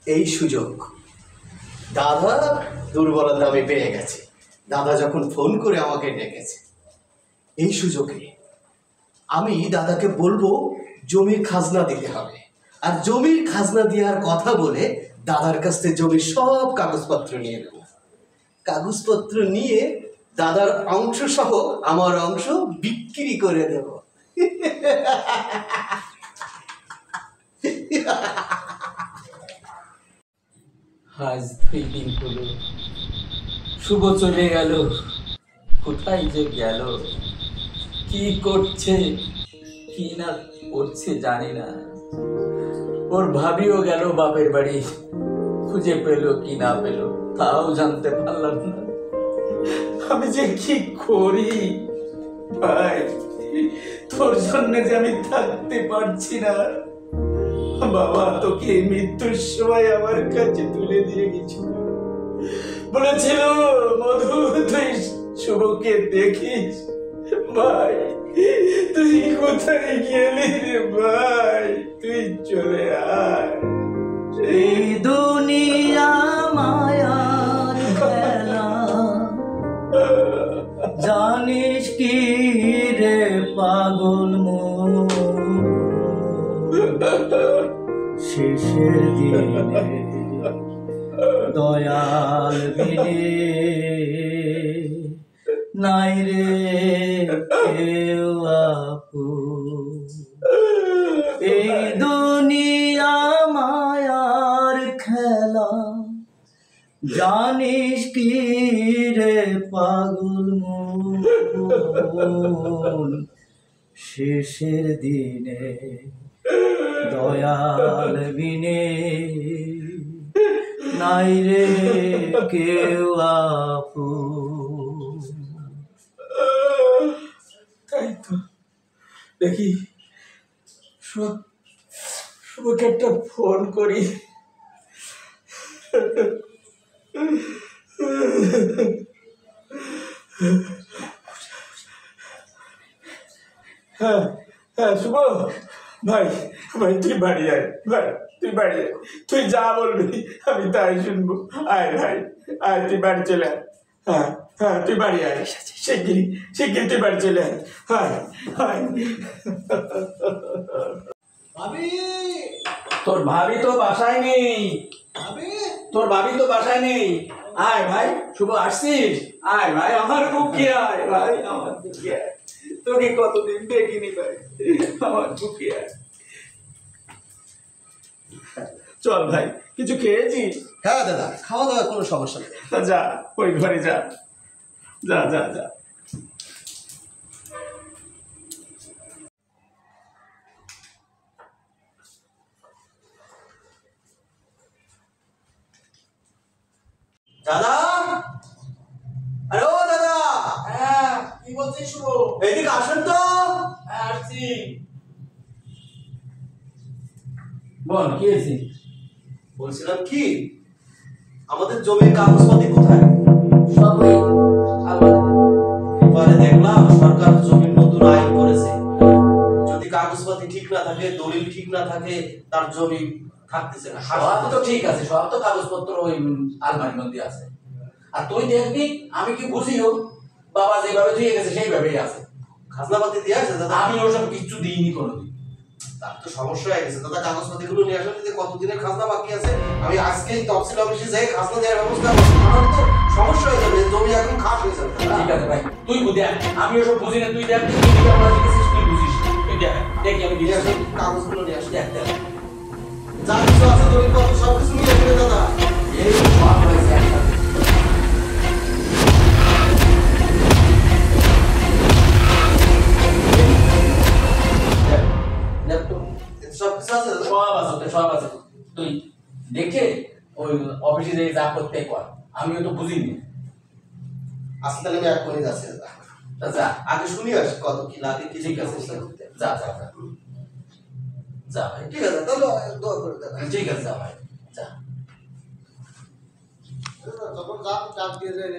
এই সুযোগ দাদা দুর্বলতা আমি পেয়ে গেছি। দাদা যখন ফোন করে আমাকে ডেকেছে, এই সুযোগে আমি দাদাকে বলবো জমির খাজনা দিতে হবে। আর জমির খাজনা দেওয়ার কথা বলে দাদার কাছ থেকে জমির সব কাগজপত্র নিয়ে নেব। কাগজপত্র নিয়ে দাদার অংশ সহ আমার অংশ বিক্রি করে দেব। আজ 2 দিন হলো শুভ চলে গেল, কোথায় যে গেল, কি করছে কি না করছে জানি না। ওর ভাবিও গেল বাপের বাড়ি, খুঁজে পেল কি না পেল তাও জানতে পারলাম না। আমি যে কি করি ভাই, তোর জন্য যে আমি থাকতে পারছি না। বাবা তোকে মৃত্যুর সময় আমার কাছে তুলে দিয়ে গেছিল, বলেছিল মধু তুই শুভকে দেখিস। ভাই তুই কোথায় গেলি রে ভাই, তুই চলে আয়। এই দুনিয়া মায়ার খেলা, জানিস কি রে পাগল মন, শেষের দিনে দয়াল বিনে নাই রে কেউ আপন। এই দুনিয়া মায়ার খেলা, জানিস কি রে পাগল মন, শেষের দিনে দয়াল বিনে নাই রে কেউ আপন। তাই তো দেখি শুভকে একটা ফোন করি। হ্যাঁ হ্যাঁ শুভ ভাই, ভাই তুই বাড়ি আয়, ভাই তুই বাড়ি আয়, তুই যা বলবি আমি তাই শুনবো। আয় ভাই আয়, তুই বাড়ি চলে আয়। হ্যাঁ হ্যাঁ তুই বাড়ি আয়, শিগগিরি শিগগিরি তুই বাড়ি চলে আয়। আয় আয়। ভাবি, তোর ভাবি তো বাসায় নেই, ভাবি, তোর ভাবি তো বাসায় নেই। আয় ভাই শুভ আসছিস, আয় ভাই আমার বুকে আয়, ভাই আমার বুকে আয়। তোকে কতদিন দেখিনি ভাই, আমার বুকে আয়। চল ভাই, কিছু খেয়েছিস? হ্যাঁ দাদা, খাওয়া দাওয়ার কোনো সমস্যা নেই। যা ওই ঘরে যা, যা যা যা। দাদা, আরে ও দাদা, হ্যাঁ কি বলছিস শুভ? এদিকে আসুন তো। হ্যাঁ আসছি। বল কি হয়েছে? বলছিলাম কি, আমাদের জমির কাগজপাতি কোথায়? সবই আমার। এবারে দেখলাম সরকার জমির নতুন আইন করেছে, যদি কাগজপাতি ঠিক না থাকে, দলিল ঠিক না থাকে, তার জমি থাকতেছে না। সব তো ঠিক আছে, সব তো কাগজপত্র ওই আলমারির মধ্যে আছে। আর তুই দেখবি আমি কি বুঝিও, বাবা যেভাবে দিয়ে গেছে সেইভাবেই আছে। খাজনাপাতি দিয়ে আছে দাদা? আমি ওসব কিচ্ছু দিইনি কোনোদিন। তার তো সমস্যা হয়ে গেছে দাদা, কাগজপাতি গুলো নিয়ে আসলে কতদিনের খাজনা বাকি আছে। আমি আজকেই তহসিল অফিসে যাই খাজনা দেওয়ার ব্যবস্থা করছি, নাহলে তো সমস্যা হয়ে যাবে, জমি এখন খাস হয়ে যাবে। ঠিক আছে ভাই, তুই দেখ, আমি ওসব বুঝি না, তুই দেখ তুই কি ব্যাপার লিখেছিস তুই বুঝিস। তুই দেখ, দেখি আমি নিয়ে দিয়ে আসুন, কাগজগুলো নিয়ে আসুন। দেখ দেখ যা কিছু আছে জমির পত্র সব কিছু নিয়ে আসবে দাদা। এই সব হয়েছে একসাথে। দেখ তো সব কিছু আছে দাদা? সব আছে, সব আছে। তুই দেখে ওই অফিসে যাই যা করতে কর, আমিও তো বুঝিনি। আজকে তাহলে আমি এক মিনিট আছি দাদা। তা যা, আগে শুনি আসি কত কি লাগে কি ঠিক আছে, যা যা যা যা ভাই। ঠিক আছে তাহলে দোয়া করে দাদা। ঠিক আছে যা ভাই, যা। যখন যা চাপ দিয়ে যায়